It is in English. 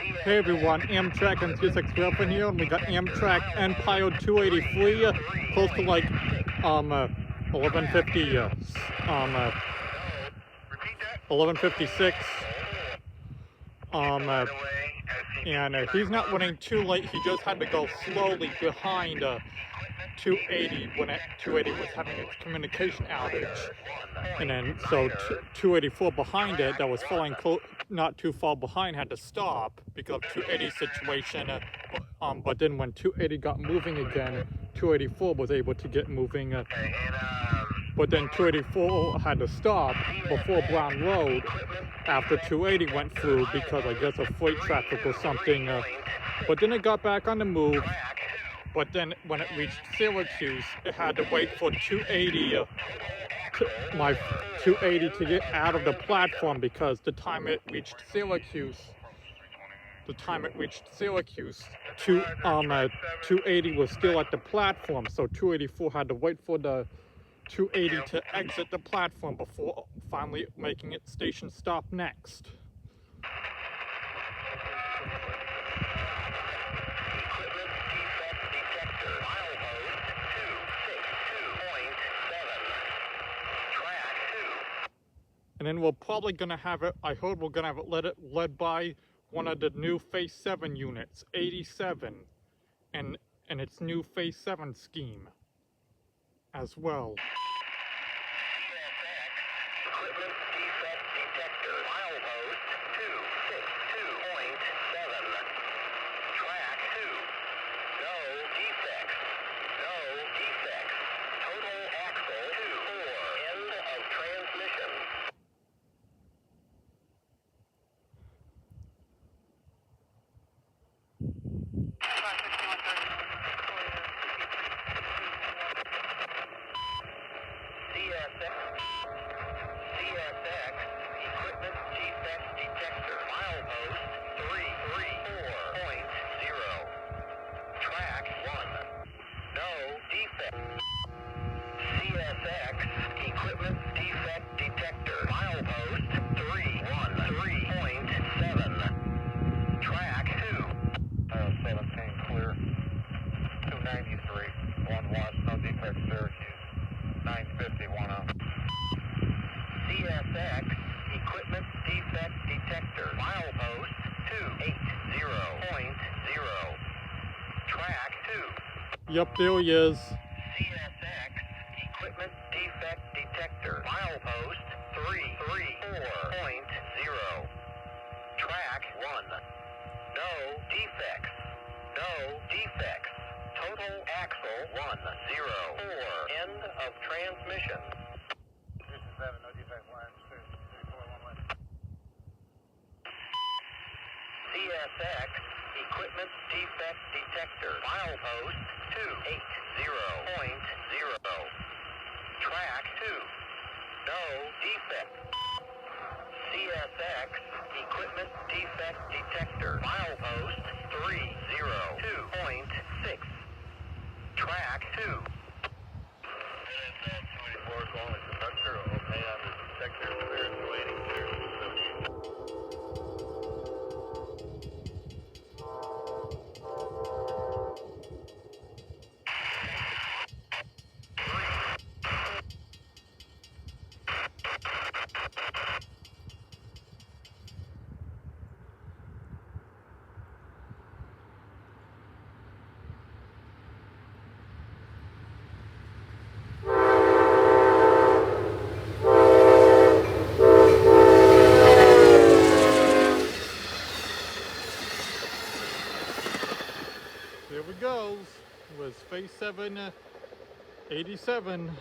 Hey everyone, Amtrak and 36 here, and we got Amtrak Empire 283, close to like 1150, 1156. And he's not running too late. He just had to go slowly behind 280 when 280 was having its communication outage, and then so 284 behind it that was falling not too far behind had to stop because of 280 situation. But then when 280 got moving again, 284 was able to get moving. But then 284 had to stop before Brown Road after 280 went through because I guess of freight traffic or something. But then it got back on the move. But then when it reached Syracuse, it had to wait for 280 to get out of the platform because the time it reached Syracuse, 280 was still at the platform. So 284 had to wait for the 280 to exit the platform before finally making its station stop next. And then we're probably gonna have it, I heard we're gonna have it led by one of the new Phase 7 units, 87, and its new Phase 7 scheme as well. CSX, equipment defect detector, milepost 334.0, track 1, no defect. CSX, equipment defect detector, milepost 313.7, track 2. 17 clear, 293, 1 watch, no defect, Syracuse, 950, 1 out. CSX, equipment defect detector, milepost 280.0, track 2. Yep, there he is. CSX, equipment defect detector, milepost 334.0, track 1. No defects, no defects. Total axle 104, end of transmission. No defect lines, 341 CSX, equipment defect detector, milepost 280.0, track 2, no defect. CSX, equipment defect detector, milepost 302.6, track 2. Calling conductor, okay, on the detector, clear, 280, clear, There we goes. It was Phase 7, 87.